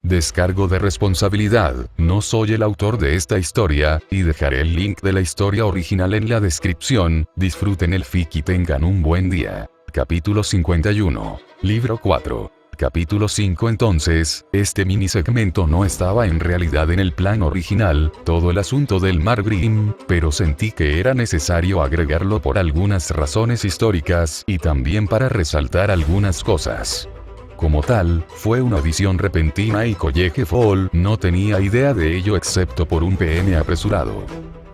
Descargo de responsabilidad, no soy el autor de esta historia, y dejaré el link de la historia original en la descripción. Disfruten el fic y tengan un buen día. Capítulo 51. Libro 4. Capítulo 5. Entonces, este mini segmento no estaba en realidad en el plan original, todo el asunto del Mar Grimm, pero sentí que era necesario agregarlo por algunas razones históricas y también para resaltar algunas cosas. Como tal, fue una audición repentina y College Fall no tenía idea de ello excepto por un PM apresurado.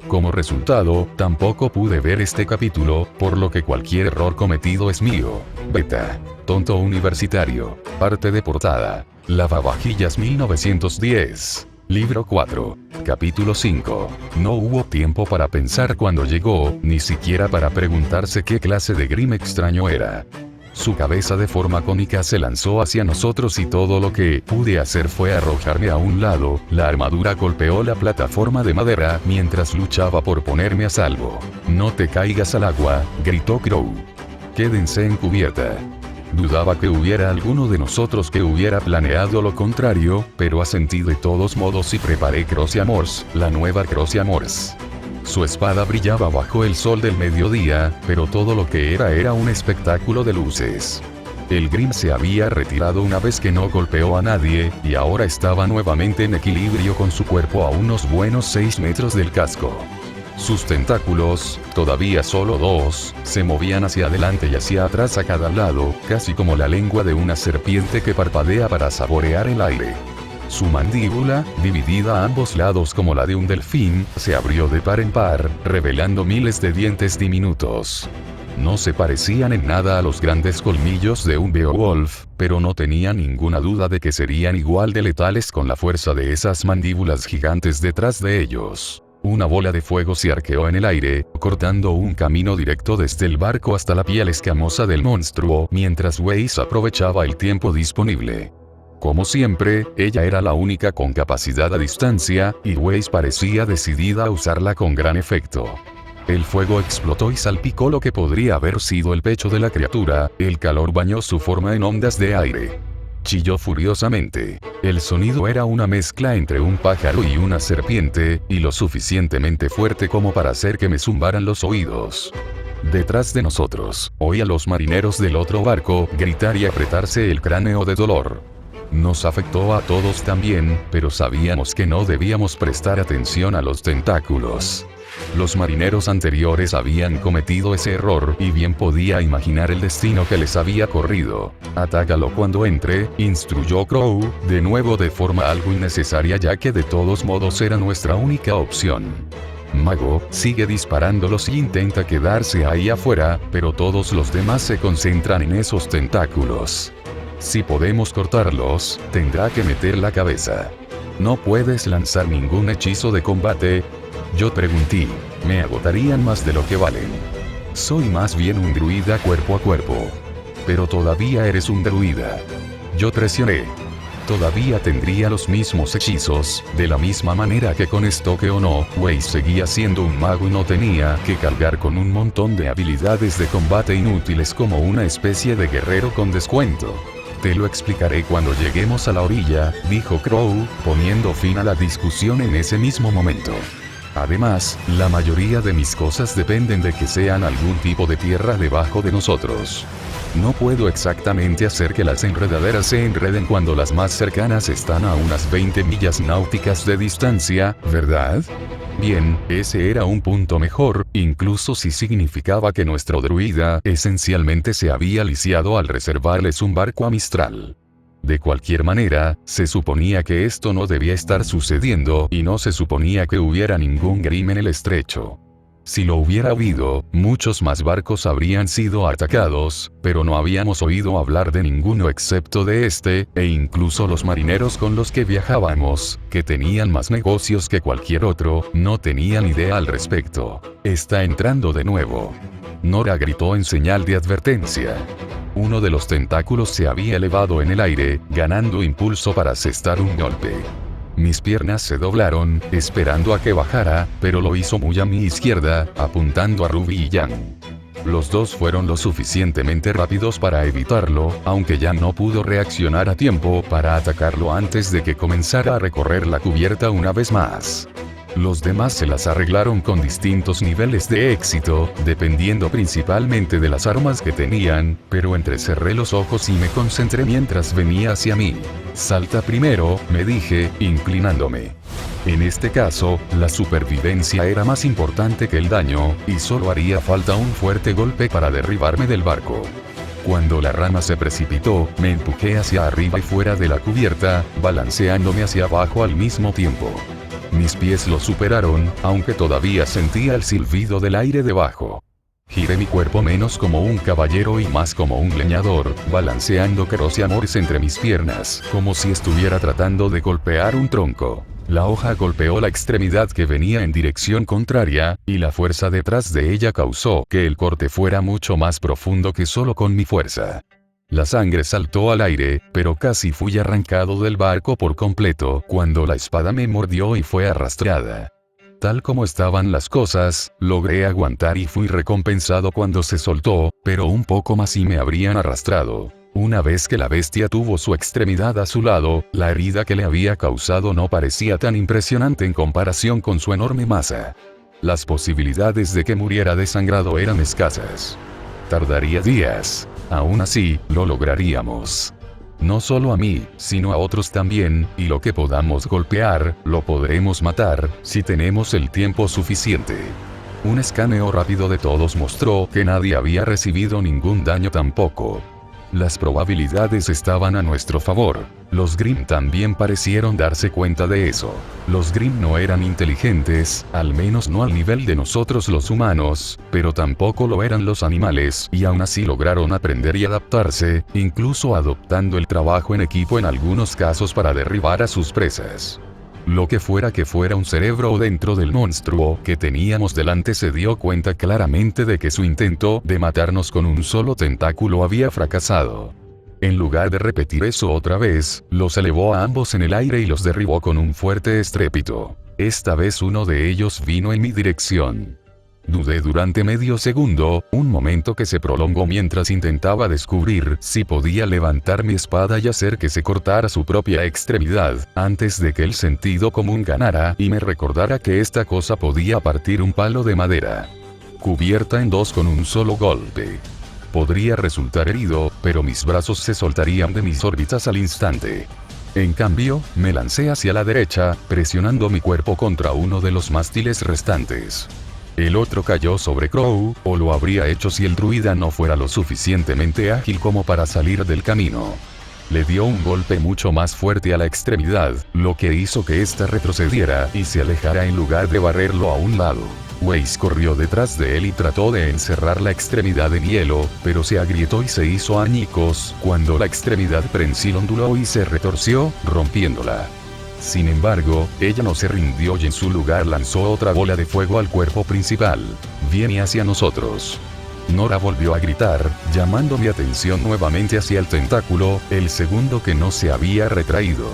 Como resultado, tampoco pude ver este capítulo, por lo que cualquier error cometido es mío. Beta. Tonto universitario. Parte de portada. Lavavajillas 1910. Libro 4. Capítulo 5. No hubo tiempo para pensar cuando llegó, ni siquiera para preguntarse qué clase de Grimm extraño era. Su cabeza de forma cómica se lanzó hacia nosotros y todo lo que pude hacer fue arrojarme a un lado. La armadura golpeó la plataforma de madera mientras luchaba por ponerme a salvo. «No te caigas al agua», gritó Crow. «Quédense en cubierta». Dudaba que hubiera alguno de nosotros que hubiera planeado lo contrario, pero asentí de todos modos y preparé Crocea Morse, la nueva Crocea Morse. Su espada brillaba bajo el sol del mediodía, pero todo lo que era un espectáculo de luces. El Grimm se había retirado una vez que no golpeó a nadie, y ahora estaba nuevamente en equilibrio con su cuerpo a unos buenos 6 metros del casco. Sus tentáculos, todavía solo 2, se movían hacia adelante y hacia atrás a cada lado, casi como la lengua de una serpiente que parpadea para saborear el aire. Su mandíbula, dividida a ambos lados como la de un delfín, se abrió de par en par, revelando miles de dientes diminutos. No se parecían en nada a los grandes colmillos de un Beowulf, pero no tenía ninguna duda de que serían igual de letales con la fuerza de esas mandíbulas gigantes detrás de ellos. Una bola de fuego se arqueó en el aire, cortando un camino directo desde el barco hasta la piel escamosa del monstruo, mientras Weiss aprovechaba el tiempo disponible. Como siempre, ella era la única con capacidad a distancia, y Weiss parecía decidida a usarla con gran efecto. El fuego explotó y salpicó lo que podría haber sido el pecho de la criatura, el calor bañó su forma en ondas de aire. Chilló furiosamente. El sonido era una mezcla entre un pájaro y una serpiente, y lo suficientemente fuerte como para hacer que me zumbaran los oídos. Detrás de nosotros, oí a los marineros del otro barco gritar y apretarse el cráneo de dolor. Nos afectó a todos también, pero sabíamos que no debíamos prestar atención a los tentáculos. Los marineros anteriores habían cometido ese error y bien podía imaginar el destino que les había corrido. «Atácalo cuando entre», instruyó Crow, de nuevo de forma algo innecesaria ya que de todos modos era nuestra única opción. Mago, sigue disparándolos y intenta quedarse ahí afuera, pero todos los demás se concentran en esos tentáculos. Si podemos cortarlos, tendrá que meter la cabeza. ¿No puedes lanzar ningún hechizo de combate? Yo pregunté. Me agotarían más de lo que valen. Soy más bien un druida cuerpo a cuerpo. Pero todavía eres un druida. Yo presioné. Todavía tendría los mismos hechizos, de la misma manera que con estoque o no, Weiss seguía siendo un mago y no tenía que cargar con un montón de habilidades de combate inútiles como una especie de guerrero con descuento. «Te lo explicaré cuando lleguemos a la orilla», dijo Crow, poniendo fin a la discusión en ese mismo momento. Además, la mayoría de mis cosas dependen de que sean algún tipo de tierra debajo de nosotros. No puedo exactamente hacer que las enredaderas se enreden cuando las más cercanas están a unas 20 millas náuticas de distancia, ¿verdad? Bien, ese era un punto mejor, incluso si significaba que nuestro druida esencialmente se había lisiado al reservarles un barco a Mistral. De cualquier manera, se suponía que esto no debía estar sucediendo y no se suponía que hubiera ningún Grimm en el estrecho. Si lo hubiera habido, muchos más barcos habrían sido atacados, pero no habíamos oído hablar de ninguno excepto de este, e incluso los marineros con los que viajábamos, que tenían más negocios que cualquier otro, no tenían idea al respecto. «Está entrando de nuevo». Nora gritó en señal de advertencia. Uno de los tentáculos se había elevado en el aire, ganando impulso para asestar un golpe. Mis piernas se doblaron, esperando a que bajara, pero lo hizo muy a mi izquierda, apuntando a Ruby y Jan. Los dos fueron lo suficientemente rápidos para evitarlo, aunque ya no pudo reaccionar a tiempo para atacarlo antes de que comenzara a recorrer la cubierta una vez más. Los demás se las arreglaron con distintos niveles de éxito, dependiendo principalmente de las armas que tenían, pero entrecerré los ojos y me concentré mientras venía hacia mí. Salta primero, me dije, inclinándome. En este caso, la supervivencia era más importante que el daño, y solo haría falta un fuerte golpe para derribarme del barco. Cuando la rama se precipitó, me empujé hacia arriba y fuera de la cubierta, balanceándome hacia abajo al mismo tiempo. Mis pies lo superaron, aunque todavía sentía el silbido del aire debajo. Giré mi cuerpo menos como un caballero y más como un leñador, balanceando Keros y Amores entre mis piernas, como si estuviera tratando de golpear un tronco. La hoja golpeó la extremidad que venía en dirección contraria, y la fuerza detrás de ella causó que el corte fuera mucho más profundo que solo con mi fuerza. La sangre saltó al aire, pero casi fui arrancado del barco por completo cuando la espada me mordió y fue arrastrada. Tal como estaban las cosas, logré aguantar y fui recompensado cuando se soltó, pero un poco más y me habrían arrastrado. Una vez que la bestia tuvo su extremidad a su lado, la herida que le había causado no parecía tan impresionante en comparación con su enorme masa. Las posibilidades de que muriera desangrado eran escasas. Tardaría días. Aún así, lo lograríamos. No solo a mí, sino a otros también, y lo que podamos golpear, lo podremos matar, si tenemos el tiempo suficiente. Un escaneo rápido de todos mostró que nadie había recibido ningún daño tampoco. Las probabilidades estaban a nuestro favor. Los Grimm también parecieron darse cuenta de eso. Los Grimm no eran inteligentes, al menos no al nivel de nosotros los humanos, pero tampoco lo eran los animales, y aún así lograron aprender y adaptarse, incluso adoptando el trabajo en equipo en algunos casos para derribar a sus presas. Lo que fuera un cerebro o dentro del monstruo que teníamos delante se dio cuenta claramente de que su intento de matarnos con un solo tentáculo había fracasado. En lugar de repetir eso otra vez, los elevó a ambos en el aire y los derribó con un fuerte estrépito. Esta vez uno de ellos vino en mi dirección. Dudé durante medio segundo, un momento que se prolongó mientras intentaba descubrir si podía levantar mi espada y hacer que se cortara su propia extremidad, antes de que el sentido común ganara y me recordara que esta cosa podía partir un palo de madera. Cubierta en dos con un solo golpe. Podría resultar herido, pero mis brazos se soltarían de mis órbitas al instante. En cambio, me lancé hacia la derecha, presionando mi cuerpo contra uno de los mástiles restantes. El otro cayó sobre Crow, o lo habría hecho si el druida no fuera lo suficientemente ágil como para salir del camino. Le dio un golpe mucho más fuerte a la extremidad, lo que hizo que ésta retrocediera y se alejara en lugar de barrerlo a un lado. Weiss corrió detrás de él y trató de encerrar la extremidad en hielo, pero se agrietó y se hizo añicos cuando la extremidad prensil onduló y se retorció, rompiéndola. Sin embargo, ella no se rindió y en su lugar lanzó otra bola de fuego al cuerpo principal. Viene hacia nosotros. Nora volvió a gritar, llamando mi atención nuevamente hacia el tentáculo, el segundo que no se había retraído.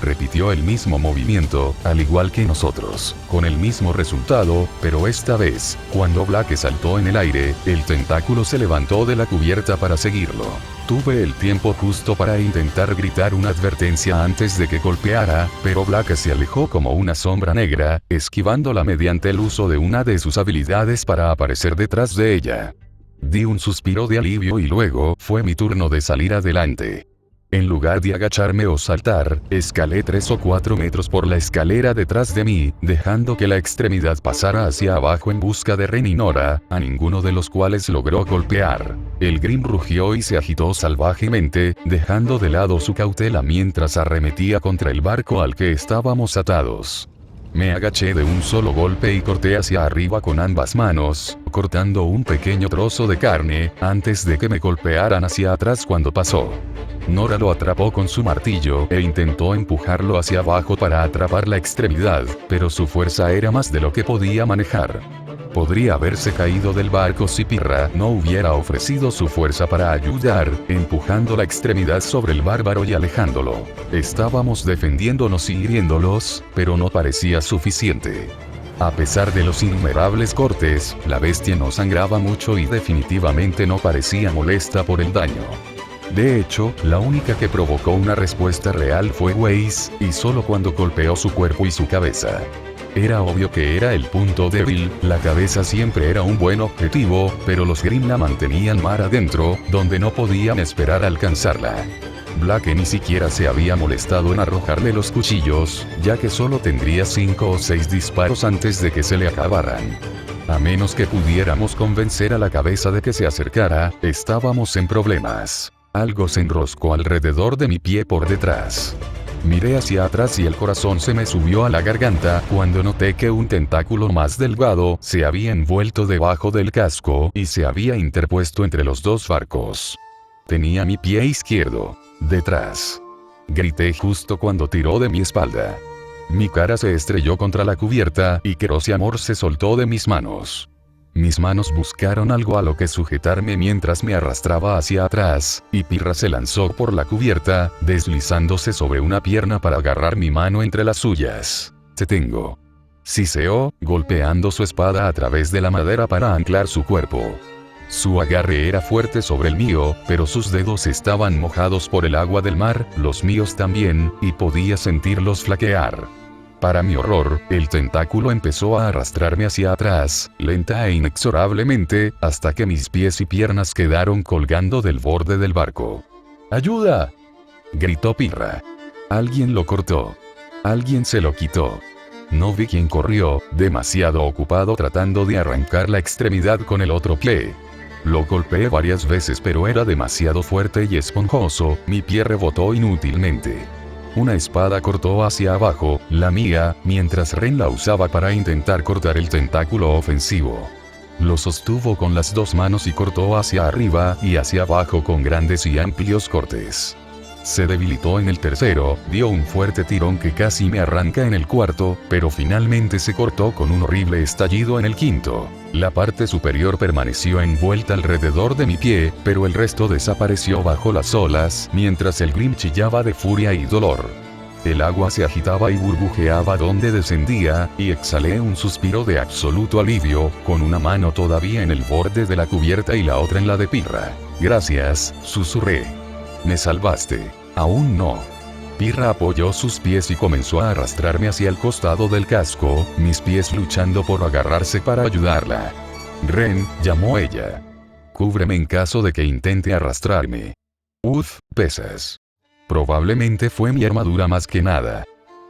Repitió el mismo movimiento, al igual que nosotros, con el mismo resultado, pero esta vez, cuando Blake saltó en el aire, el tentáculo se levantó de la cubierta para seguirlo. Tuve el tiempo justo para intentar gritar una advertencia antes de que golpeara, pero Blake se alejó como una sombra negra, esquivándola mediante el uso de una de sus habilidades para aparecer detrás de ella. Di un suspiro de alivio y luego fue mi turno de salir adelante. En lugar de agacharme o saltar, escalé 3 o 4 metros por la escalera detrás de mí, dejando que la extremidad pasara hacia abajo en busca de Ren y Nora, a ninguno de los cuales logró golpear. El Grimm rugió y se agitó salvajemente, dejando de lado su cautela mientras arremetía contra el barco al que estábamos atados. Me agaché de un solo golpe y corté hacia arriba con ambas manos, cortando un pequeño trozo de carne, antes de que me golpearan hacia atrás cuando pasó. Nora lo atrapó con su martillo e intentó empujarlo hacia abajo para atrapar la extremidad, pero su fuerza era más de lo que podía manejar. Podría haberse caído del barco si Pirra no hubiera ofrecido su fuerza para ayudar, empujando la extremidad sobre el bárbaro y alejándolo. Estábamos defendiéndonos y hiriéndolos, pero no parecía suficiente. A pesar de los innumerables cortes, la bestia no sangraba mucho y definitivamente no parecía molesta por el daño. De hecho, la única que provocó una respuesta real fue Weiss, y solo cuando golpeó su cuerpo y su cabeza. Era obvio que era el punto débil, la cabeza siempre era un buen objetivo, pero los Grimm la mantenían mar adentro, donde no podían esperar alcanzarla. Blake ni siquiera se había molestado en arrojarle los cuchillos, ya que solo tendría 5 o 6 disparos antes de que se le acabaran. A menos que pudiéramos convencer a la cabeza de que se acercara, estábamos en problemas. Algo se enroscó alrededor de mi pie por detrás. Miré hacia atrás y el corazón se me subió a la garganta cuando noté que un tentáculo más delgado se había envuelto debajo del casco y se había interpuesto entre los dos barcos. Tenía mi pie izquierdo detrás. Grité justo cuando tiró de mi espalda. Mi cara se estrelló contra la cubierta y Amor se soltó de mis manos. Mis manos buscaron algo a lo que sujetarme mientras me arrastraba hacia atrás, y Pirra se lanzó por la cubierta, deslizándose sobre una pierna para agarrar mi mano entre las suyas. Te tengo. Siseó, golpeando su espada a través de la madera para anclar su cuerpo. Su agarre era fuerte sobre el mío, pero sus dedos estaban mojados por el agua del mar, los míos también, y podía sentirlos flaquear. Para mi horror, el tentáculo empezó a arrastrarme hacia atrás, lenta e inexorablemente, hasta que mis pies y piernas quedaron colgando del borde del barco. ¡Ayuda!, gritó Pirra. Alguien lo cortó. Alguien se lo quitó. No vi quién corrió, demasiado ocupado tratando de arrancar la extremidad con el otro pie. Lo golpeé varias veces pero era demasiado fuerte y esponjoso, mi pie rebotó inútilmente. Una espada cortó hacia abajo, la mía, mientras Ren la usaba para intentar cortar el tentáculo ofensivo. Lo sostuvo con las dos manos y cortó hacia arriba y hacia abajo con grandes y amplios cortes. Se debilitó en el tercero, dio un fuerte tirón que casi me arranca en el cuarto, pero finalmente se cortó con un horrible estallido en el quinto. La parte superior permaneció envuelta alrededor de mi pie, pero el resto desapareció bajo las olas, mientras el Grimm chillaba de furia y dolor. El agua se agitaba y burbujeaba donde descendía, y exhalé un suspiro de absoluto alivio, con una mano todavía en el borde de la cubierta y la otra en la de Pirra. Gracias, susurré. Me salvaste. Aún no. Pirra apoyó sus pies y comenzó a arrastrarme hacia el costado del casco, mis pies luchando por agarrarse para ayudarla. Ren, llamó ella. Cúbreme en caso de que intente arrastrarme. Uf, pesas. Probablemente fue mi armadura más que nada.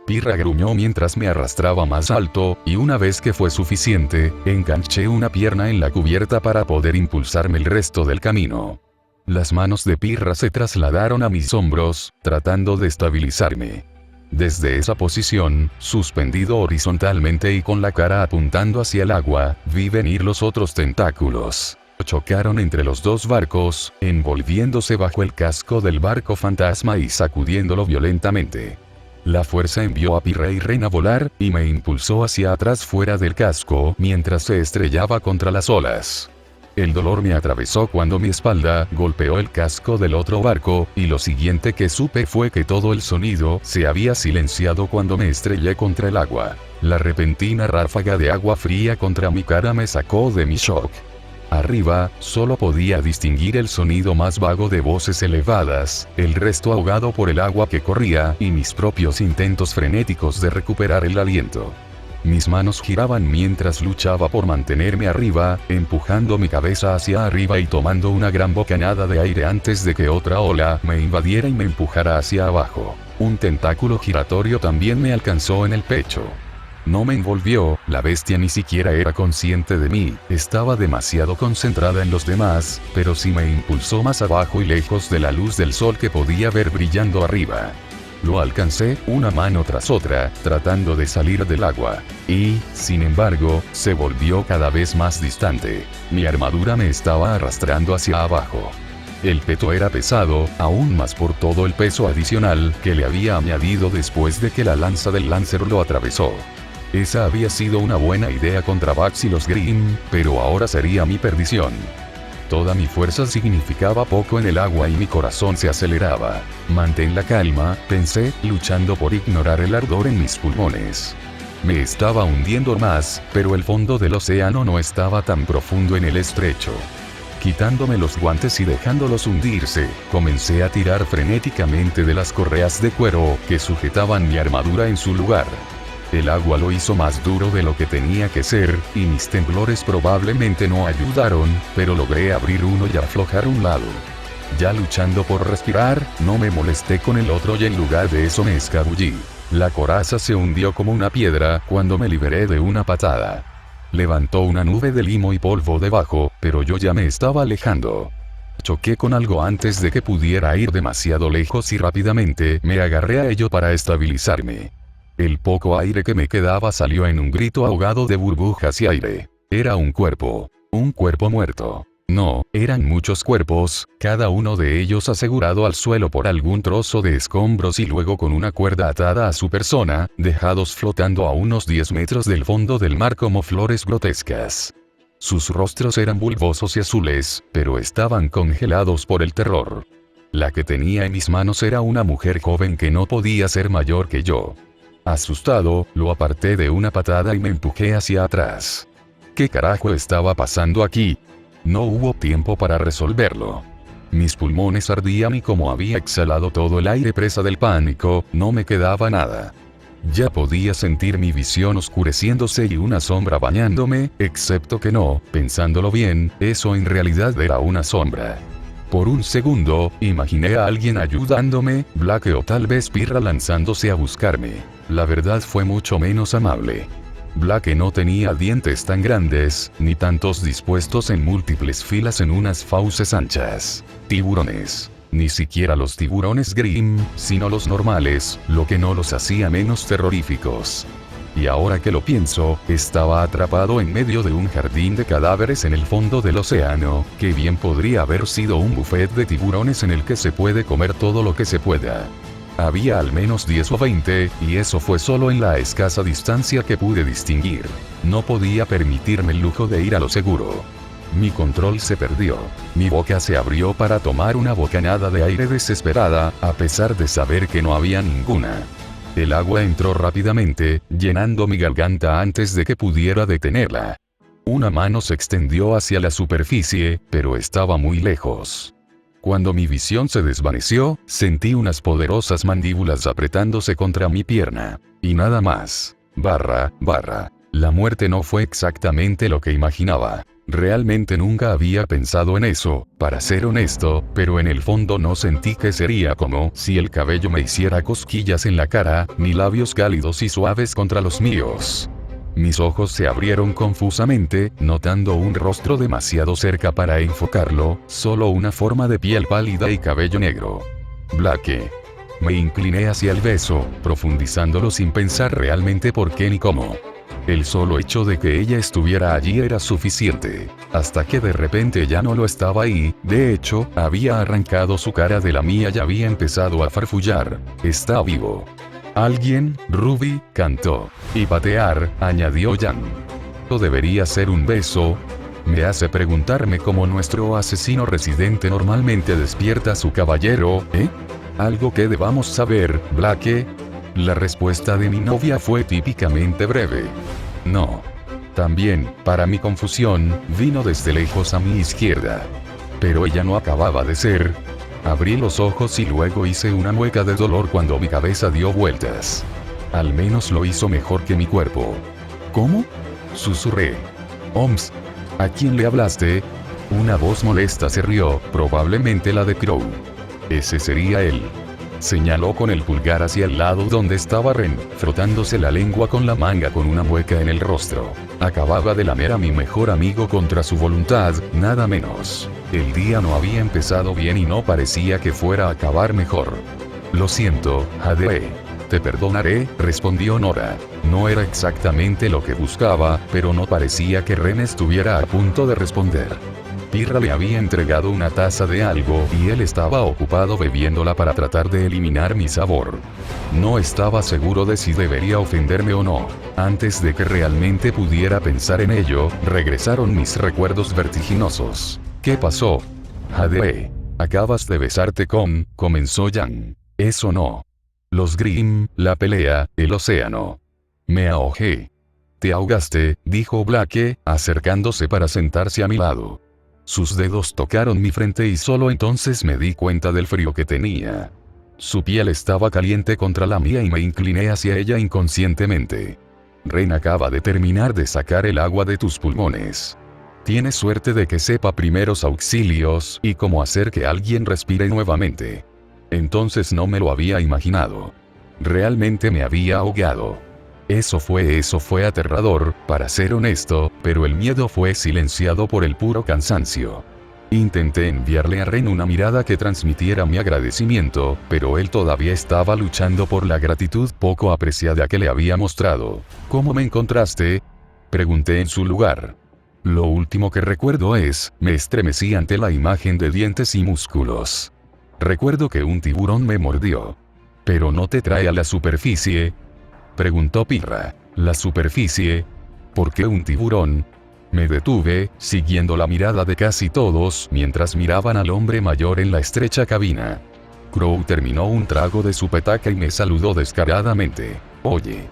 Pirra gruñó mientras me arrastraba más alto, y una vez que fue suficiente, enganché una pierna en la cubierta para poder impulsarme el resto del camino. Las manos de Pirra se trasladaron a mis hombros, tratando de estabilizarme. Desde esa posición, suspendido horizontalmente y con la cara apuntando hacia el agua, vi venir los otros tentáculos. Chocaron entre los dos barcos, envolviéndose bajo el casco del barco fantasma y sacudiéndolo violentamente. La fuerza envió a Pirra y Ren a volar, y me impulsó hacia atrás fuera del casco, mientras se estrellaba contra las olas. El dolor me atravesó cuando mi espalda golpeó el casco del otro barco, y lo siguiente que supe fue que todo el sonido se había silenciado cuando me estrellé contra el agua. La repentina ráfaga de agua fría contra mi cara me sacó de mi shock. Arriba, solo podía distinguir el sonido más vago de voces elevadas, el resto ahogado por el agua que corría, y mis propios intentos frenéticos de recuperar el aliento. Mis manos giraban mientras luchaba por mantenerme arriba, empujando mi cabeza hacia arriba y tomando una gran bocanada de aire antes de que otra ola me invadiera y me empujara hacia abajo. Un tentáculo giratorio también me alcanzó en el pecho. No me envolvió, la bestia ni siquiera era consciente de mí, estaba demasiado concentrada en los demás, pero sí me impulsó más abajo y lejos de la luz del sol que podía ver brillando arriba. Lo alcancé, una mano tras otra, tratando de salir del agua. Y, sin embargo, se volvió cada vez más distante. Mi armadura me estaba arrastrando hacia abajo. El peto era pesado, aún más por todo el peso adicional que le había añadido después de que la lanza del Lancer lo atravesó. Esa había sido una buena idea contra Bax y los Grimm, pero ahora sería mi perdición. Toda mi fuerza significaba poco en el agua y mi corazón se aceleraba. Mantén la calma, pensé, luchando por ignorar el ardor en mis pulmones. Me estaba hundiendo más, pero el fondo del océano no estaba tan profundo en el estrecho. Quitándome los guantes y dejándolos hundirse, comencé a tirar frenéticamente de las correas de cuero que sujetaban mi armadura en su lugar. El agua lo hizo más duro de lo que tenía que ser, y mis temblores probablemente no ayudaron, pero logré abrir uno y aflojar un lado. Ya luchando por respirar, no me molesté con el otro y en lugar de eso me escabullí. La coraza se hundió como una piedra cuando me liberé de una patada. Levantó una nube de limo y polvo debajo, pero yo ya me estaba alejando. Choqué con algo antes de que pudiera ir demasiado lejos y rápidamente me agarré a ello para estabilizarme. El poco aire que me quedaba salió en un grito ahogado de burbujas y aire. Era un cuerpo muerto. No, eran muchos cuerpos, cada uno de ellos asegurado al suelo por algún trozo de escombros y luego con una cuerda atada a su persona, dejados flotando a unos 10 metros del fondo del mar como flores grotescas. Sus rostros eran bulbosos y azules, pero estaban congelados por el terror. La que tenía en mis manos era una mujer joven que no podía ser mayor que yo. Asustado, lo aparté de una patada y me empujé hacia atrás. ¿Qué carajo estaba pasando aquí? No hubo tiempo para resolverlo. Mis pulmones ardían y como había exhalado todo el aire presa del pánico, no me quedaba nada. Ya podía sentir mi visión oscureciéndose y una sombra bañándome, excepto que no, pensándolo bien, eso en realidad era una sombra. Por un segundo, imaginé a alguien ayudándome, Blake o tal vez Pirra lanzándose a buscarme. La verdad fue mucho menos amable. Blake no tenía dientes tan grandes, ni tantos dispuestos en múltiples filas en unas fauces anchas. Tiburones. Ni siquiera los tiburones Grimm, sino los normales, lo que no los hacía menos terroríficos. Y ahora que lo pienso, estaba atrapado en medio de un jardín de cadáveres en el fondo del océano, que bien podría haber sido un buffet de tiburones en el que se puede comer todo lo que se pueda. Había al menos 10 o 20, y eso fue solo en la escasa distancia que pude distinguir. No podía permitirme el lujo de ir a lo seguro. Mi control se perdió. Mi boca se abrió para tomar una bocanada de aire desesperada, a pesar de saber que no había ninguna. El agua entró rápidamente, llenando mi garganta antes de que pudiera detenerla. Una mano se extendió hacia la superficie, pero estaba muy lejos. Cuando mi visión se desvaneció, sentí unas poderosas mandíbulas apretándose contra mi pierna. Y nada más. La muerte no fue exactamente lo que imaginaba. Realmente nunca había pensado en eso, para ser honesto, pero en el fondo no sentí que sería como si el cabello me hiciera cosquillas en la cara, ni labios cálidos y suaves contra los míos. Mis ojos se abrieron confusamente, notando un rostro demasiado cerca para enfocarlo, solo una forma de piel pálida y cabello negro. Blake. Me incliné hacia el beso, profundizándolo sin pensar realmente por qué ni cómo. El solo hecho de que ella estuviera allí era suficiente, hasta que de repente ya no lo estaba y, de hecho, había arrancado su cara de la mía y había empezado a farfullar. Está vivo. Alguien, Ruby, cantó. Y patear, añadió Jan. ¿O debería ser un beso? Me hace preguntarme cómo nuestro asesino residente normalmente despierta a su caballero, ¿eh? ¿Algo que debamos saber, Blake? La respuesta de mi novia fue típicamente breve. No. También, para mi confusión, vino desde lejos a mi izquierda. Pero ella no acababa de ser. Abrí los ojos y luego hice una mueca de dolor cuando mi cabeza dio vueltas. Al menos lo hizo mejor que mi cuerpo. ¿Cómo? Susurré. Oms. ¿A quién le hablaste? Una voz molesta se rió, probablemente la de Crow. Ese sería él. Señaló con el pulgar hacia el lado donde estaba Ren, frotándose la lengua con la manga con una mueca en el rostro. Acababa de lamer a mi mejor amigo contra su voluntad, nada menos. El día no había empezado bien y no parecía que fuera a acabar mejor. Lo siento, Jade. Te perdonaré, respondió Nora. No era exactamente lo que buscaba, pero no parecía que Ren estuviera a punto de responder. Pirra le había entregado una taza de algo y él estaba ocupado bebiéndola para tratar de eliminar mi sabor. No estaba seguro de si debería ofenderme o no. Antes de que realmente pudiera pensar en ello, regresaron mis recuerdos vertiginosos. ¿Qué pasó? Jade. Acabas de besarte con, comenzó Jan. Eso no. Los Grimm, la pelea, el océano. Me ahogé. Te ahogaste, dijo Blake, acercándose para sentarse a mi lado. Sus dedos tocaron mi frente y solo entonces me di cuenta del frío que tenía. Su piel estaba caliente contra la mía y me incliné hacia ella inconscientemente. Ren acaba de terminar de sacar el agua de tus pulmones. Tienes suerte de que sepa primeros auxilios y cómo hacer que alguien respire nuevamente. Entonces no me lo había imaginado. Realmente me había ahogado. Eso fue aterrador, para ser honesto, pero el miedo fue silenciado por el puro cansancio. Intenté enviarle a Ren una mirada que transmitiera mi agradecimiento, pero él todavía estaba luchando por la gratitud poco apreciada que le había mostrado. ¿Cómo me encontraste?, pregunté en su lugar. Lo último que recuerdo es, me estremecí ante la imagen de dientes y músculos. Recuerdo que un tiburón me mordió. ¿Pero no te trae a la superficie?, preguntó Pirra. ¿La superficie? ¿Por qué un tiburón? Me detuve, siguiendo la mirada de casi todos mientras miraban al hombre mayor en la estrecha cabina. Crow terminó un trago de su petaca y me saludó descaradamente. Oye,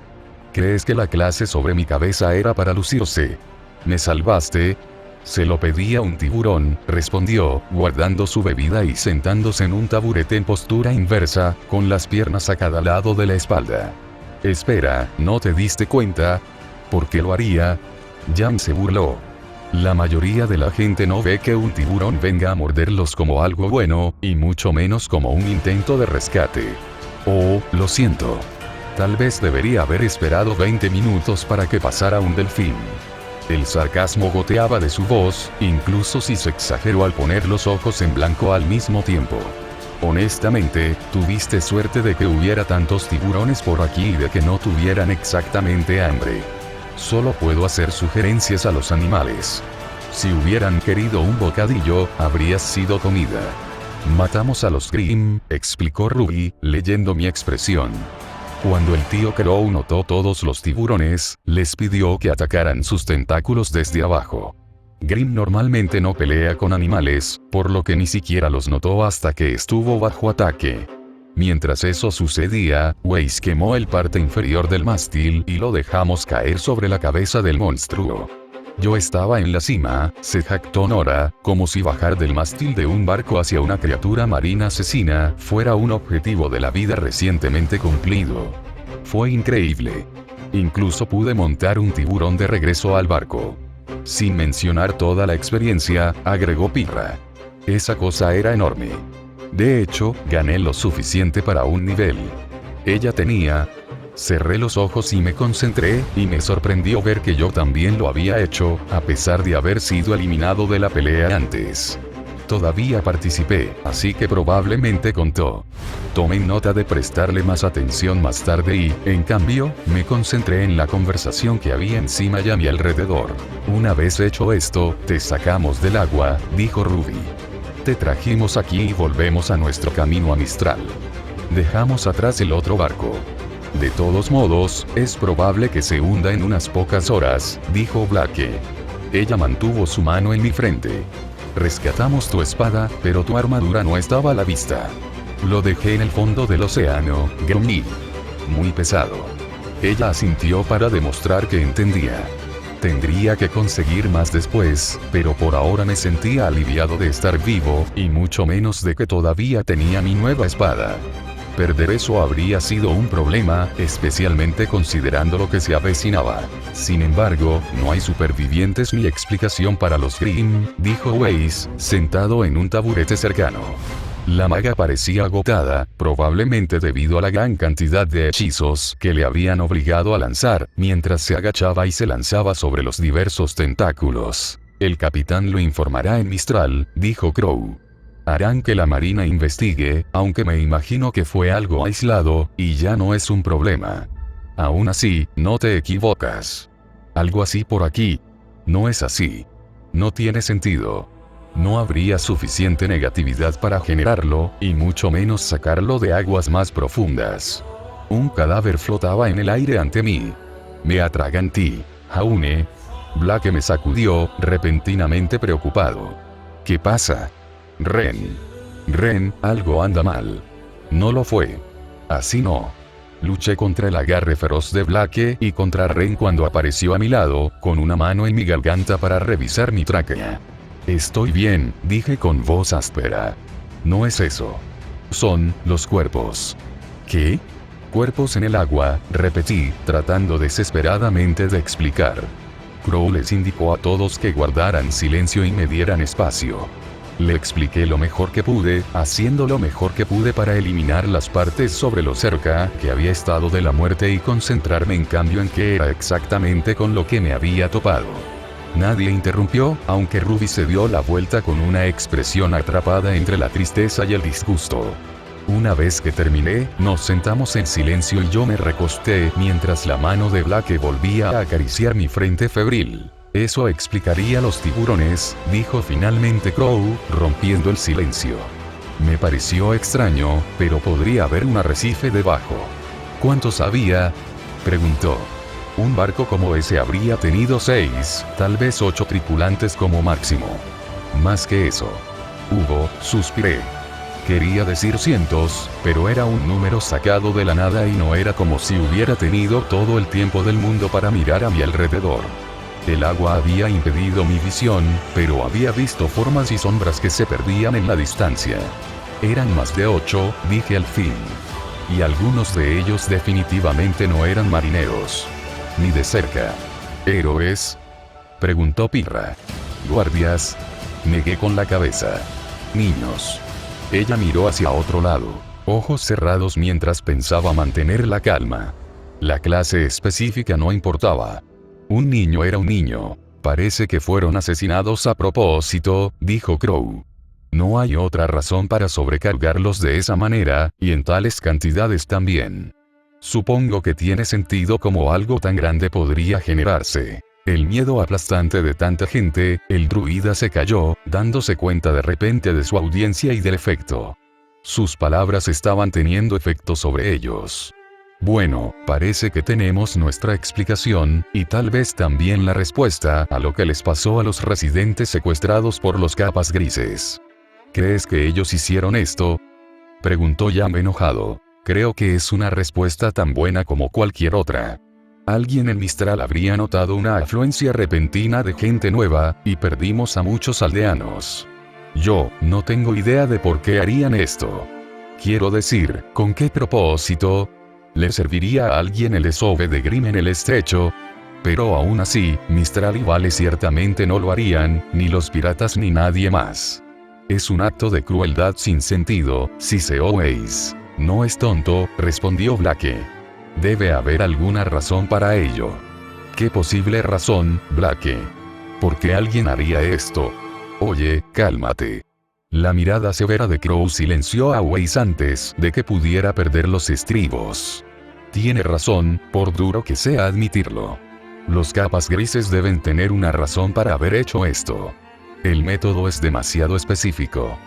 ¿crees que la clase sobre mi cabeza era para lucirse? ¿Me salvaste? Se lo pedí a un tiburón, respondió, guardando su bebida y sentándose en un taburete en postura inversa, con las piernas a cada lado de la espalda. Espera, ¿no te diste cuenta? ¿Por qué lo haría? Jan se burló. La mayoría de la gente no ve que un tiburón venga a morderlos como algo bueno, y mucho menos como un intento de rescate. Oh, lo siento. Tal vez debería haber esperado 20 minutos para que pasara un delfín. El sarcasmo goteaba de su voz, incluso si se exageró al poner los ojos en blanco al mismo tiempo. Honestamente, tuviste suerte de que hubiera tantos tiburones por aquí y de que no tuvieran exactamente hambre. Solo puedo hacer sugerencias a los animales. Si hubieran querido un bocadillo, habrías sido comida. Matamos a los Grimm, explicó Ruby, leyendo mi expresión. Cuando el tío Crow notó todos los tiburones, les pidió que atacaran sus tentáculos desde abajo. Grimm normalmente no pelea con animales, por lo que ni siquiera los notó hasta que estuvo bajo ataque. Mientras eso sucedía, Weiss quemó el parte inferior del mástil y lo dejamos caer sobre la cabeza del monstruo. Yo estaba en la cima, se jactó Nora, como si bajar del mástil de un barco hacia una criatura marina asesina fuera un objetivo de la vida recientemente cumplido. Fue increíble. Incluso pude montar un tiburón de regreso al barco. Sin mencionar toda la experiencia, agregó Pirra. Esa cosa era enorme. De hecho, gané lo suficiente para un nivel. Ella tenía... Cerré los ojos y me concentré, y me sorprendió ver que yo también lo había hecho, a pesar de haber sido eliminado de la pelea antes. Todavía participé, así que probablemente contó. Tomé nota de prestarle más atención más tarde y, en cambio, me concentré en la conversación que había encima y a mi alrededor. Una vez hecho esto, te sacamos del agua, dijo Ruby. Te trajimos aquí y volvemos a nuestro camino a Mistral. Dejamos atrás el otro barco. De todos modos, es probable que se hunda en unas pocas horas, dijo Blake. Ella mantuvo su mano en mi frente. Rescatamos tu espada, pero tu armadura no estaba a la vista. Lo dejé en el fondo del océano, gruñí. Muy pesado. Ella asintió para demostrar que entendía. Tendría que conseguir más después, pero por ahora me sentía aliviado de estar vivo, y mucho menos de que todavía tenía mi nueva espada. Perder eso habría sido un problema, especialmente considerando lo que se avecinaba. Sin embargo, no hay supervivientes ni explicación para los Grimm, dijo Weiss, sentado en un taburete cercano. La maga parecía agotada, probablemente debido a la gran cantidad de hechizos que le habían obligado a lanzar, mientras se agachaba y se lanzaba sobre los diversos tentáculos. El capitán lo informará en Mistral, dijo Crow. Harán que la marina investigue, aunque me imagino que fue algo aislado, y ya no es un problema. Aún así, no te equivocas. Algo así por aquí. No es así. No tiene sentido. No habría suficiente negatividad para generarlo, y mucho menos sacarlo de aguas más profundas. Un cadáver flotaba en el aire ante mí. Me atragantí. Jaune. Blake me sacudió, repentinamente preocupado. ¿Qué pasa? Ren, algo anda mal. No lo fue. Así no. Luché contra el agarre feroz de Blake y contra Ren cuando apareció a mi lado, con una mano en mi garganta para revisar mi tráquea. Estoy bien, dije con voz áspera. No es eso. Son los cuerpos. ¿Qué? Cuerpos en el agua, repetí, tratando desesperadamente de explicar. Crow les indicó a todos que guardaran silencio y me dieran espacio. Le expliqué lo mejor que pude, haciendo lo mejor que pude para eliminar las partes sobre lo cerca que había estado de la muerte y concentrarme en cambio en qué era exactamente con lo que me había topado. Nadie interrumpió, aunque Ruby se dio la vuelta con una expresión atrapada entre la tristeza y el disgusto. Una vez que terminé, nos sentamos en silencio y yo me recosté mientras la mano de Blake volvía a acariciar mi frente febril. Eso explicaría los tiburones, dijo finalmente Crow, rompiendo el silencio. Me pareció extraño, pero podría haber un arrecife debajo. ¿Cuántos había? Preguntó. Un barco como ese habría tenido 6, tal vez 8 tripulantes como máximo. Más que eso. Suspiré. Quería decir cientos, pero era un número sacado de la nada y no era como si hubiera tenido todo el tiempo del mundo para mirar a mi alrededor. El agua había impedido mi visión, pero había visto formas y sombras que se perdían en la distancia. Eran más de 8, dije al fin. Y algunos de ellos definitivamente no eran marineros. Ni de cerca. ¿Héroes? Preguntó Pirra. ¿Guardias? Negué con la cabeza. Niños. Ella miró hacia otro lado, ojos cerrados mientras pensaba mantener la calma. La clase específica no importaba. Un niño era un niño. Parece que fueron asesinados a propósito, dijo Crow. No hay otra razón para sobrecargarlos de esa manera, y en tales cantidades también. Supongo que tiene sentido como algo tan grande podría generarse. El miedo aplastante de tanta gente, el druida se calló, dándose cuenta de repente de su audiencia y del efecto. Sus palabras estaban teniendo efecto sobre ellos. Bueno, parece que tenemos nuestra explicación, y tal vez también la respuesta a lo que les pasó a los residentes secuestrados por los capas grises. ¿Crees que ellos hicieron esto? Preguntó Yam enojado. Creo que es una respuesta tan buena como cualquier otra. Alguien en Mistral habría notado una afluencia repentina de gente nueva, y perdimos a muchos aldeanos. Yo no tengo idea de por qué harían esto. Quiero decir, ¿con qué propósito? ¿Le serviría a alguien el desove de Grim en el estrecho? Pero aún así, Mistral y Vale ciertamente no lo harían, ni los piratas ni nadie más. Es un acto de crueldad sin sentido, si se oéis. No es tonto, respondió Blake. Debe haber alguna razón para ello. ¿Qué posible razón, Blake? ¿Por qué alguien haría esto? Oye, cálmate. La mirada severa de Crow silenció a Weiss antes de que pudiera perder los estribos. Tiene razón, por duro que sea admitirlo. Los capas grises deben tener una razón para haber hecho esto. El método es demasiado específico.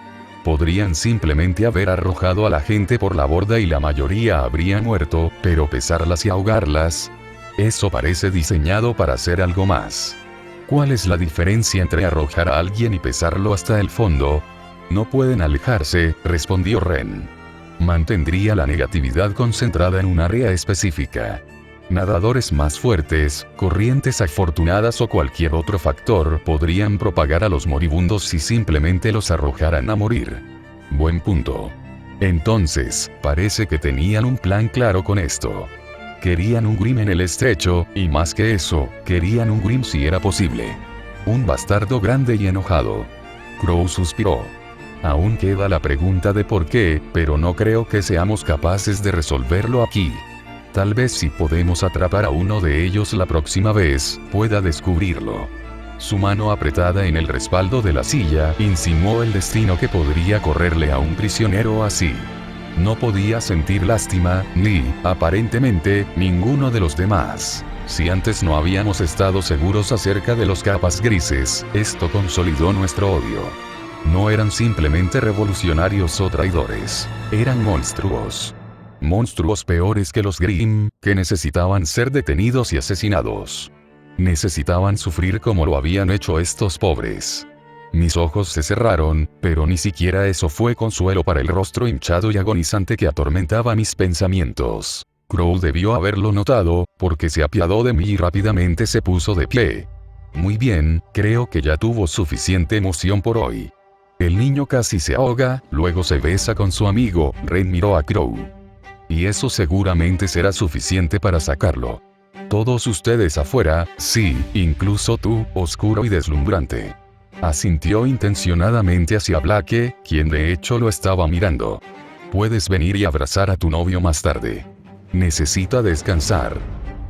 Podrían simplemente haber arrojado a la gente por la borda y la mayoría habría muerto, pero pesarlas y ahogarlas. Eso parece diseñado para hacer algo más. ¿Cuál es la diferencia entre arrojar a alguien y pesarlo hasta el fondo? No pueden alejarse, respondió Ren. Mantendría la negatividad concentrada en un área específica. Nadadores más fuertes, corrientes afortunadas o cualquier otro factor podrían propagar a los moribundos si simplemente los arrojaran a morir. Buen punto. Entonces, parece que tenían un plan claro con esto. Querían un Grim en el estrecho, y más que eso, querían un Grim si era posible. Un bastardo grande y enojado. Crow suspiró. Aún queda la pregunta de por qué, pero no creo que seamos capaces de resolverlo aquí. Tal vez si podemos atrapar a uno de ellos la próxima vez, pueda descubrirlo. Su mano apretada en el respaldo de la silla insinuó el destino que podría correrle a un prisionero así. No podía sentir lástima, ni, aparentemente, ninguno de los demás. Si antes no habíamos estado seguros acerca de los capas grises, esto consolidó nuestro odio. No eran simplemente revolucionarios o traidores. Eran monstruos. Monstruos peores que los Grimm, que necesitaban ser detenidos y asesinados. Necesitaban sufrir como lo habían hecho estos pobres. Mis ojos se cerraron, pero ni siquiera eso fue consuelo para el rostro hinchado y agonizante que atormentaba mis pensamientos. Crow debió haberlo notado, porque se apiadó de mí y rápidamente se puso de pie. Muy bien, creo que ya tuvo suficiente emoción por hoy. El niño casi se ahoga, luego se besa con su amigo. Ren miró a Crow. Y eso seguramente será suficiente para sacarlo. Todos ustedes afuera, sí, incluso tú, oscuro y deslumbrante. Asintió intencionadamente hacia Blake, quien de hecho lo estaba mirando. Puedes venir y abrazar a tu novio más tarde. Necesita descansar.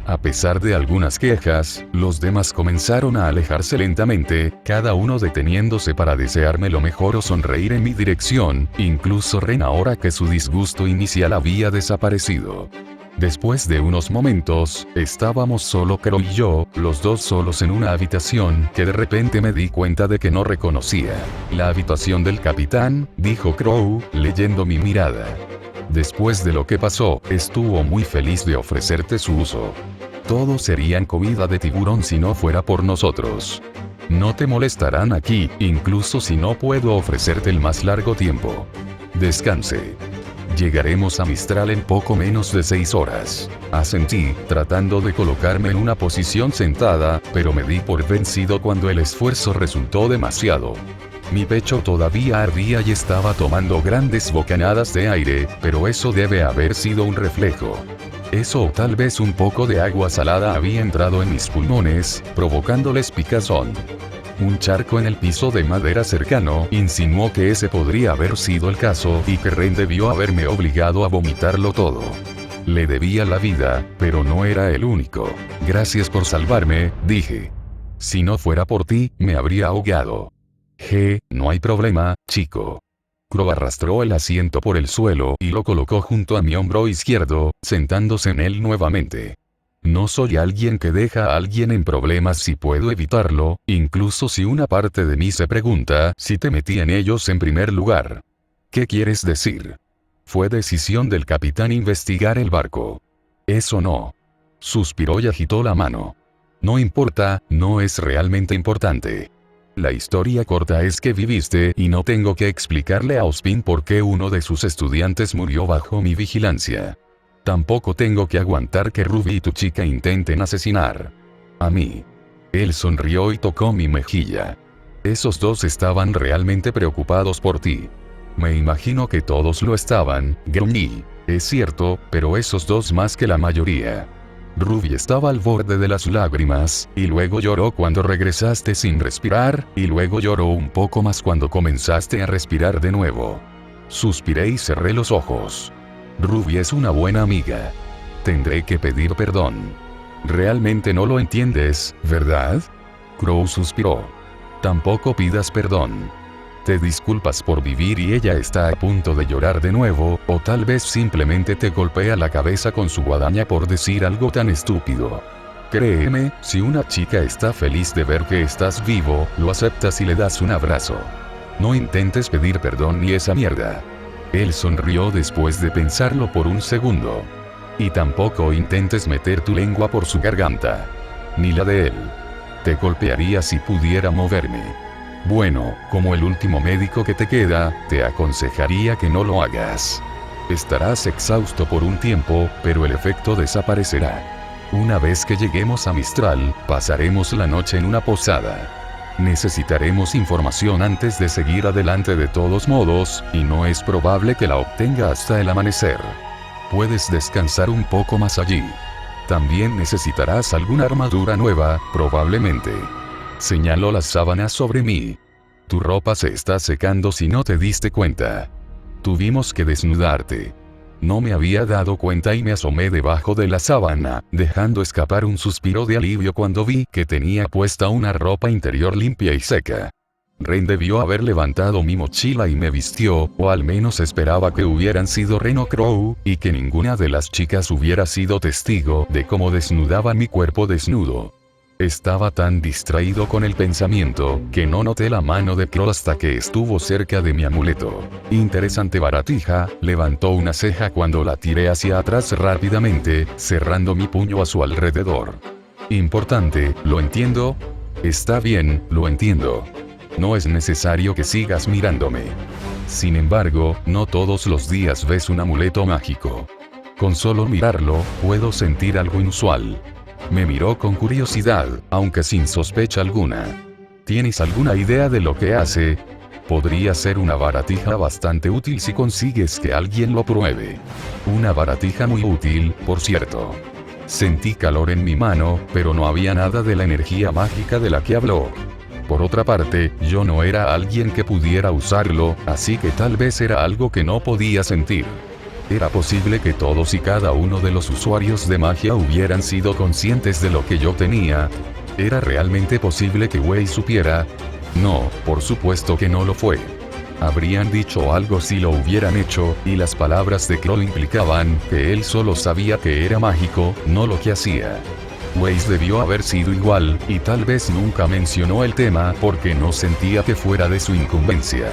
A pesar de algunas quejas, los demás comenzaron a alejarse lentamente, cada uno deteniéndose para desearme lo mejor o sonreír en mi dirección, incluso Ren ahora que su disgusto inicial había desaparecido. Después de unos momentos, estábamos solo Crow y yo, los dos solos en una habitación que de repente me di cuenta de que no reconocía. La habitación del capitán, dijo Crow, leyendo mi mirada. Después de lo que pasó, estuvo muy feliz de ofrecerte su uso. Todos serían comida de tiburón si no fuera por nosotros. No te molestarán aquí, incluso si no puedo ofrecerte el más largo tiempo. Descanse. Llegaremos a Mistral en poco menos de 6 horas. Asentí, tratando de colocarme en una posición sentada, pero me di por vencido cuando el esfuerzo resultó demasiado. Mi pecho todavía ardía y estaba tomando grandes bocanadas de aire, pero eso debe haber sido un reflejo. Eso o tal vez un poco de agua salada había entrado en mis pulmones, provocándoles picazón. Un charco en el piso de madera cercano insinuó que ese podría haber sido el caso y que Ren debió haberme obligado a vomitarlo todo. Le debía la vida, pero no era el único. Gracias por salvarme, dije. Si no fuera por ti, me habría ahogado. No hay problema, chico. Crow arrastró el asiento por el suelo y lo colocó junto a mi hombro izquierdo, sentándose en él nuevamente. No soy alguien que deja a alguien en problemas si puedo evitarlo, incluso si una parte de mí se pregunta si te metí en ellos en primer lugar. ¿Qué quieres decir? Fue decisión del capitán investigar el barco. Eso no. Suspiró y agitó la mano. No importa, no es realmente importante. La historia corta es que viviste y no tengo que explicarle a Ozpin por qué uno de sus estudiantes murió bajo mi vigilancia. Tampoco tengo que aguantar que Ruby y tu chica intenten asesinar a mí. Él sonrió y tocó mi mejilla. Esos dos estaban realmente preocupados por ti. Me imagino que todos lo estaban, gruñí. Es cierto, pero esos dos más que la mayoría. Ruby estaba al borde de las lágrimas, y luego lloró cuando regresaste sin respirar, y luego lloró un poco más cuando comenzaste a respirar de nuevo. Suspiré y cerré los ojos. Ruby es una buena amiga. Tendré que pedir perdón. Realmente no lo entiendes, ¿verdad? Crow suspiró. Tampoco pidas perdón. Te disculpas por vivir y ella está a punto de llorar de nuevo, o tal vez simplemente te golpea la cabeza con su guadaña por decir algo tan estúpido. Créeme, si una chica está feliz de ver que estás vivo, lo aceptas y le das un abrazo. No intentes pedir perdón ni esa mierda. Él sonrió después de pensarlo por un segundo. Y tampoco intentes meter tu lengua por su garganta. Ni la de él. Te golpearía si pudiera moverme. Bueno, como el último médico que te queda, te aconsejaría que no lo hagas. Estarás exhausto por un tiempo, pero el efecto desaparecerá. Una vez que lleguemos a Mistral, pasaremos la noche en una posada. Necesitaremos información antes de seguir adelante de todos modos, y no es probable que la obtenga hasta el amanecer. Puedes descansar un poco más allí. También necesitarás alguna armadura nueva, probablemente. Señaló las sábanas sobre mí. Tu ropa se está secando si no te diste cuenta. Tuvimos que desnudarte. No me había dado cuenta y me asomé debajo de la sábana, dejando escapar un suspiro de alivio cuando vi que tenía puesta una ropa interior limpia y seca. Ren debió haber levantado mi mochila y me vistió, o al menos esperaba que hubieran sido Ren o Crow, y que ninguna de las chicas hubiera sido testigo de cómo desnudaba mi cuerpo desnudo. Estaba tan distraído con el pensamiento, que no noté la mano de Crow hasta que estuvo cerca de mi amuleto. Interesante baratija, levantó una ceja cuando la tiré hacia atrás rápidamente, cerrando mi puño a su alrededor. Importante, ¿lo entiendo? Está bien, lo entiendo. No es necesario que sigas mirándome. Sin embargo, no todos los días ves un amuleto mágico. Con solo mirarlo, puedo sentir algo inusual. Me miró con curiosidad, aunque sin sospecha alguna. ¿Tienes alguna idea de lo que hace? Podría ser una baratija bastante útil si consigues que alguien lo pruebe. Una baratija muy útil, por cierto. Sentí calor en mi mano, pero no había nada de la energía mágica de la que habló. Por otra parte, yo no era alguien que pudiera usarlo, así que tal vez era algo que no podía sentir. Era posible que todos y cada uno de los usuarios de magia hubieran sido conscientes de lo que yo tenía. ¿Era realmente posible que Wei supiera? No, por supuesto que no lo fue. Habrían dicho algo si lo hubieran hecho, y las palabras de Crow implicaban que él solo sabía que era mágico, no lo que hacía. Wei debió haber sido igual, y tal vez nunca mencionó el tema porque no sentía que fuera de su incumbencia.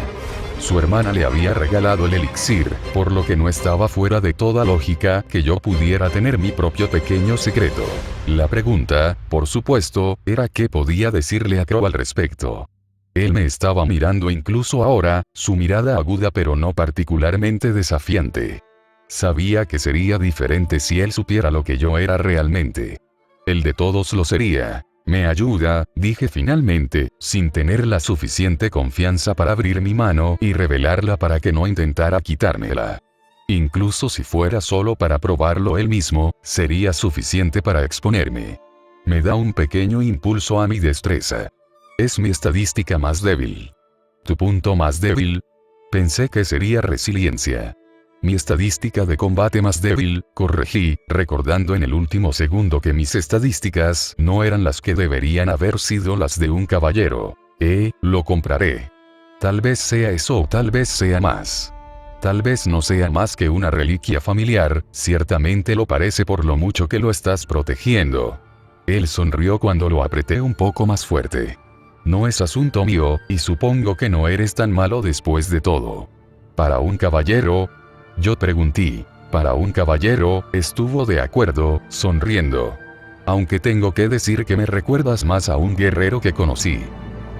Su hermana le había regalado el elixir, por lo que no estaba fuera de toda lógica que yo pudiera tener mi propio pequeño secreto. La pregunta, por supuesto, era qué podía decirle a Crow al respecto. Él me estaba mirando incluso ahora, su mirada aguda pero no particularmente desafiante. Sabía que sería diferente si él supiera lo que yo era realmente. El de todos lo sería. Me ayuda, dije finalmente, sin tener la suficiente confianza para abrir mi mano y revelarla para que no intentara quitármela. Incluso si fuera solo para probarlo él mismo, sería suficiente para exponerme. Me da un pequeño impulso a mi destreza. Es mi estadística más débil. ¿Tu punto más débil? Pensé que sería resiliencia. Mi estadística de combate más débil, corregí, recordando en el último segundo que mis estadísticas no eran las que deberían haber sido las de un caballero. Lo compraré. Tal vez sea eso o tal vez sea más. Tal vez no sea más que una reliquia familiar, ciertamente lo parece por lo mucho que lo estás protegiendo. Él sonrió cuando lo apreté un poco más fuerte. No es asunto mío, y supongo que no eres tan malo después de todo. Para un caballero, yo pregunté. Para un caballero, estuvo de acuerdo, sonriendo. Aunque tengo que decir que me recuerdas más a un guerrero que conocí.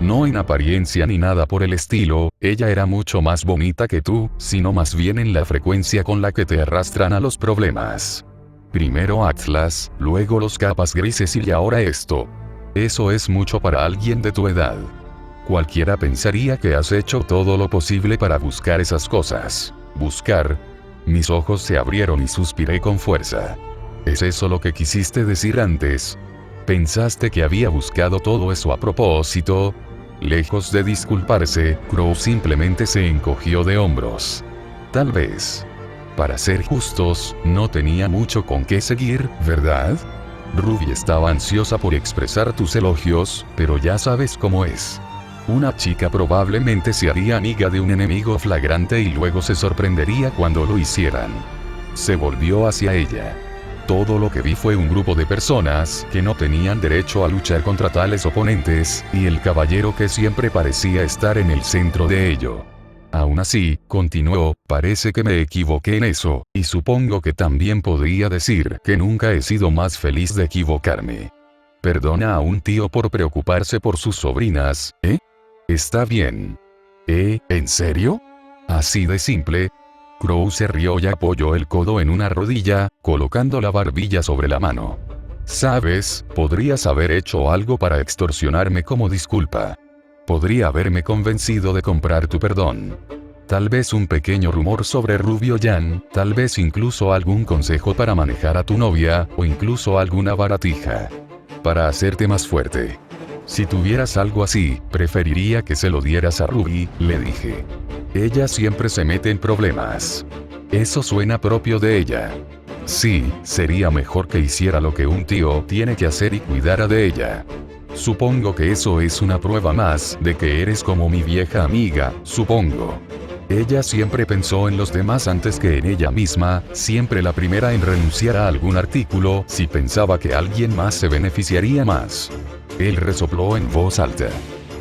No en apariencia ni nada por el estilo, ella era mucho más bonita que tú, sino más bien en la frecuencia con la que te arrastran a los problemas. Primero Atlas, luego los capas grises y ahora esto. Eso es mucho para alguien de tu edad. Cualquiera pensaría que has hecho todo lo posible para buscar esas cosas. Buscar. Mis ojos se abrieron y suspiré con fuerza. ¿Es eso lo que quisiste decir antes? ¿Pensaste que había buscado todo eso a propósito? Lejos de disculparse, Crow simplemente se encogió de hombros. Tal vez. Para ser justos, no tenía mucho con qué seguir, ¿verdad? Ruby estaba ansiosa por expresar tus elogios, pero ya sabes cómo es. Una chica probablemente se haría amiga de un enemigo flagrante y luego se sorprendería cuando lo hicieran. Se volvió hacia ella. Todo lo que vi fue un grupo de personas que no tenían derecho a luchar contra tales oponentes, y el caballero que siempre parecía estar en el centro de ello. Aún así, continuó, parece que me equivoqué en eso, y supongo que también podría decir que nunca he sido más feliz de equivocarme. Perdona a un tío por preocuparse por sus sobrinas, ¿eh? Está bien. ¿En serio? Así de simple. Crow se rió y apoyó el codo en una rodilla, colocando la barbilla sobre la mano. Sabes, podrías haber hecho algo para extorsionarme como disculpa. Podría haberme convencido de comprar tu perdón. Tal vez un pequeño rumor sobre Rubio Yan, tal vez incluso algún consejo para manejar a tu novia, o incluso alguna baratija. Para hacerte más fuerte. Si tuvieras algo así, preferiría que se lo dieras a Ruby, le dije. Ella siempre se mete en problemas. Eso suena propio de ella. Sí, sería mejor que hiciera lo que un tío tiene que hacer y cuidara de ella. Supongo que eso es una prueba más de que eres como mi vieja amiga, supongo. Ella siempre pensó en los demás antes que en ella misma, siempre la primera en renunciar a algún artículo si pensaba que alguien más se beneficiaría más. Él resopló en voz alta.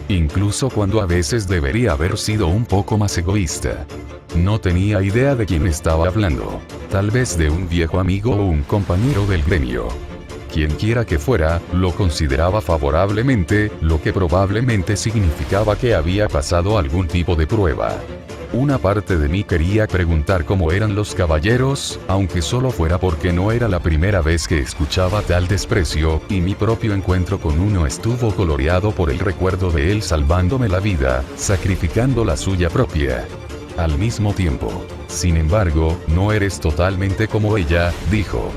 Incluso cuando a veces debería haber sido un poco más egoísta. No tenía idea de quién estaba hablando. Tal vez de un viejo amigo o un compañero del gremio. Quienquiera que fuera, lo consideraba favorablemente, lo que probablemente significaba que había pasado algún tipo de prueba. Una parte de mí quería preguntar cómo eran los caballeros, aunque solo fuera porque no era la primera vez que escuchaba tal desprecio, y mi propio encuentro con uno estuvo coloreado por el recuerdo de él salvándome la vida, sacrificando la suya propia. Al mismo tiempo. Sin embargo, no eres totalmente como ella, dijo.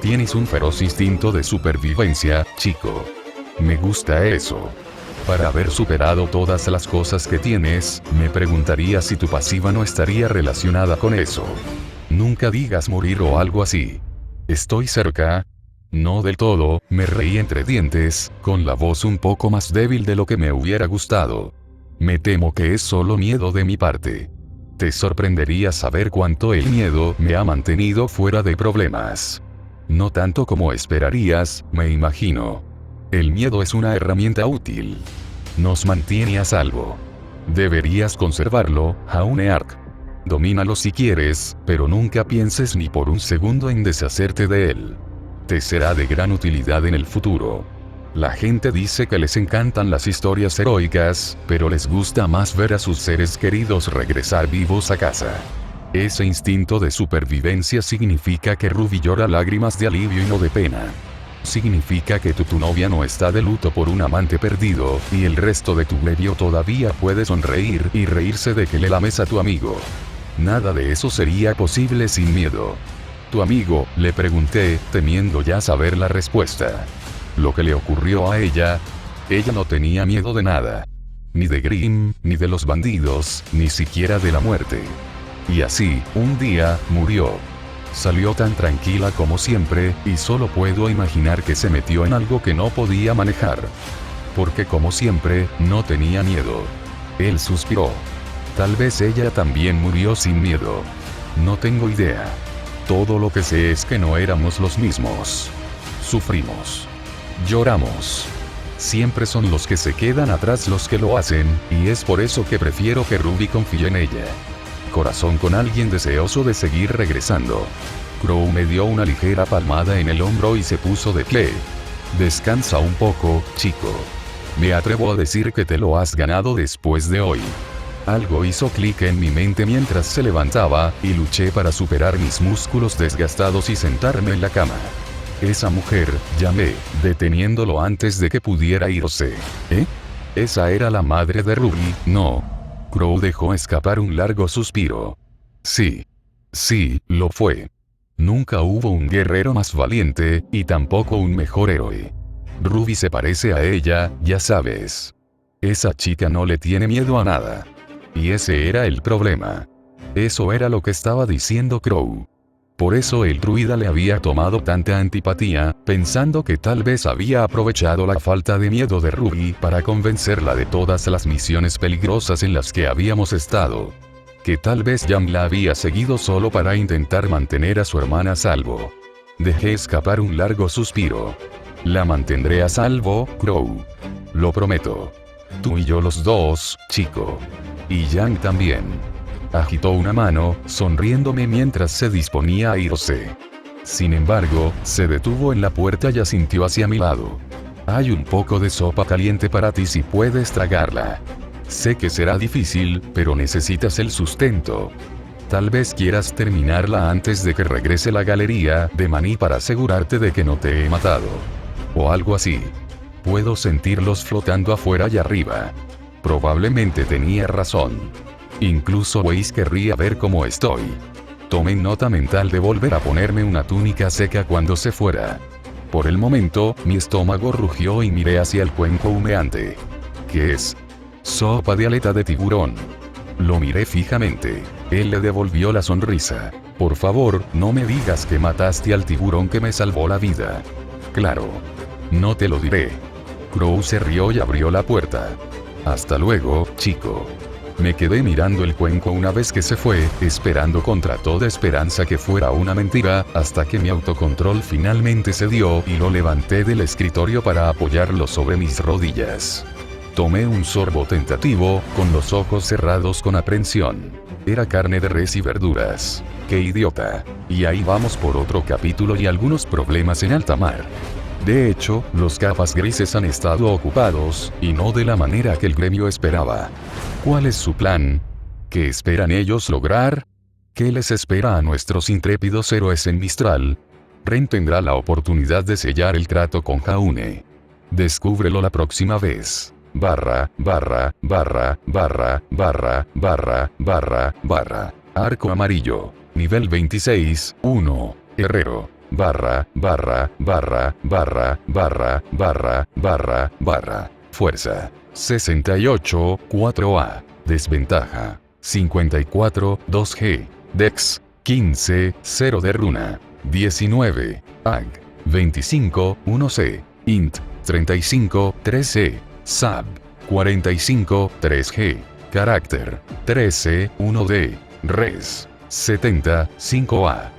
Tienes un feroz instinto de supervivencia, chico. Me gusta eso. Para haber superado todas las cosas que tienes, me preguntaría si tu pasiva no estaría relacionada con eso. Nunca digas morir o algo así. ¿Estoy cerca? No del todo, me reí entre dientes, con la voz un poco más débil de lo que me hubiera gustado. Me temo que es solo miedo de mi parte. Te sorprendería saber cuánto el miedo me ha mantenido fuera de problemas. No tanto como esperarías, me imagino. El miedo es una herramienta útil. Nos mantiene a salvo. Deberías conservarlo, Jauneark. Domínalo si quieres, pero nunca pienses ni por un segundo en deshacerte de él. Te será de gran utilidad en el futuro. La gente dice que les encantan las historias heroicas, pero les gusta más ver a sus seres queridos regresar vivos a casa. Ese instinto de supervivencia significa que Ruby llora lágrimas de alivio y no de pena. Significa que tu novia no está de luto por un amante perdido, y el resto de tu glebio todavía puede sonreír y reírse de que le lames a tu amigo. Nada de eso sería posible sin miedo. ¿Tu amigo?, le pregunté, temiendo ya saber la respuesta. Lo que le ocurrió a ella no tenía miedo de nada. Ni de Grimm, ni de los bandidos, ni siquiera de la muerte. Y así, un día, murió. Salió tan tranquila como siempre, y solo puedo imaginar que se metió en algo que no podía manejar. Porque como siempre, no tenía miedo. Él suspiró. Tal vez ella también murió sin miedo. No tengo idea. Todo lo que sé es que no éramos los mismos. Sufrimos. Lloramos. Siempre son los que se quedan atrás los que lo hacen, y es por eso que prefiero que Ruby confíe en ella. Corazón con alguien deseoso de seguir regresando. Crow me dio una ligera palmada en el hombro y se puso de pie. Descansa un poco, chico. Me atrevo a decir que te lo has ganado después de hoy. Algo hizo clic en mi mente mientras se levantaba, y luché para superar mis músculos desgastados y sentarme en la cama. Esa mujer, llamé, deteniéndolo antes de que pudiera irse. ¿Eh? Esa era la madre de Ruby, no. Crow dejó escapar un largo suspiro. Sí. Sí, lo fue. Nunca hubo un guerrero más valiente, y tampoco un mejor héroe. Ruby se parece a ella, ya sabes. Esa chica no le tiene miedo a nada. Y ese era el problema. Eso era lo que estaba diciendo Crow. Por eso el druida le había tomado tanta antipatía, pensando que tal vez había aprovechado la falta de miedo de Ruby para convencerla de todas las misiones peligrosas en las que habíamos estado. Que tal vez Jam la había seguido solo para intentar mantener a su hermana a salvo. Dejé escapar un largo suspiro. La mantendré a salvo, Crow. Lo prometo. Tú y yo los dos, chico. Y Jan también. Agitó una mano, sonriéndome mientras se disponía a irse. Sin embargo, se detuvo en la puerta y asintió hacia mi lado. Hay un poco de sopa caliente para ti si puedes tragarla. Sé que será difícil, pero necesitas el sustento. Tal vez quieras terminarla antes de que regrese la galería de maní para asegurarte de que no te he matado. O algo así. Puedo sentirlos flotando afuera y arriba. Probablemente tenía razón. Incluso Weiss querría ver cómo estoy. Tomé nota mental de volver a ponerme una túnica seca cuando se fuera. Por el momento, mi estómago rugió y miré hacia el cuenco humeante. ¿Qué es? Sopa de aleta de tiburón. Lo miré fijamente. Él le devolvió la sonrisa. Por favor, no me digas que mataste al tiburón que me salvó la vida. Claro. No te lo diré. Crow se rió y abrió la puerta. Hasta luego, chico. Me quedé mirando el cuenco una vez que se fue, esperando contra toda esperanza que fuera una mentira, hasta que mi autocontrol finalmente cedió y lo levanté del escritorio para apoyarlo sobre mis rodillas. Tomé un sorbo tentativo, con los ojos cerrados con aprensión. Era carne de res y verduras. ¡Qué idiota! Y ahí vamos por otro capítulo y algunos problemas en alta mar. De hecho, los capas grises han estado ocupados, y no de la manera que el gremio esperaba. ¿Cuál es su plan? ¿Qué esperan ellos lograr? ¿Qué les espera a nuestros intrépidos héroes en Mistral? Ren tendrá la oportunidad de sellar el trato con Jaune. Descúbrelo la próxima vez. Arco amarillo. Nivel 26, 1. Herrero. Fuerza. 68, 4A. Desventaja. 54, 2G. Dex. 15, 0 de runa. 19. Ag. 25, 1C. Int. 35, 3C. Sab. 45, 3G. Carácter. 13, 1D. Res. 70, 5A.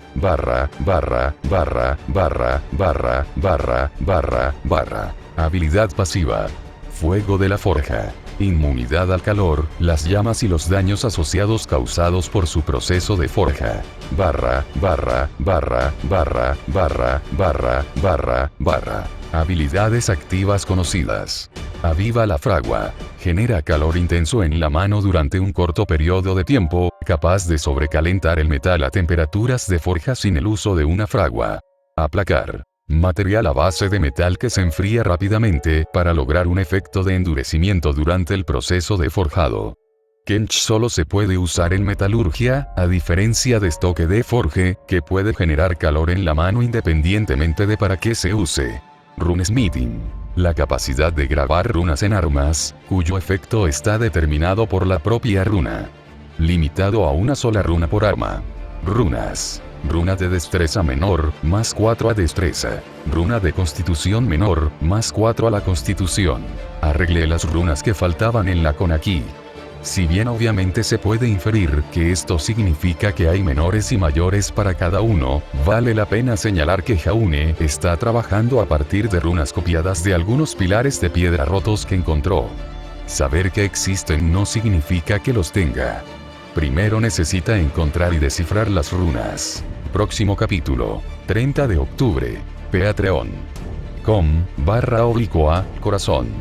Habilidad pasiva. Fuego de la forja. Inmunidad al calor, las llamas y los daños asociados causados por su proceso de forja. Habilidades activas conocidas. Aviva la fragua. Genera calor intenso en la mano durante un corto periodo de tiempo, capaz de sobrecalentar el metal a temperaturas de forja sin el uso de una fragua. Aplacar. Material a base de metal que se enfría rápidamente para lograr un efecto de endurecimiento durante el proceso de forjado. Kench solo se puede usar en metalurgia, a diferencia de estoque de forge, que puede generar calor en la mano independientemente de para qué se use. Runesmithing. La capacidad de grabar runas en armas, cuyo efecto está determinado por la propia runa. Limitado a una sola runa por arma. Runas. Runa de destreza menor, más 4 a destreza. Runa de constitución menor, más 4 a la constitución. Arreglé las runas que faltaban en la Konaki. Si bien obviamente se puede inferir que esto significa que hay menores y mayores para cada uno, vale la pena señalar que Jaune está trabajando a partir de runas copiadas de algunos pilares de piedra rotos que encontró. Saber que existen no significa que los tenga. Primero necesita encontrar y descifrar las runas. Próximo capítulo. 30 de octubre. Patreon.com/corazón.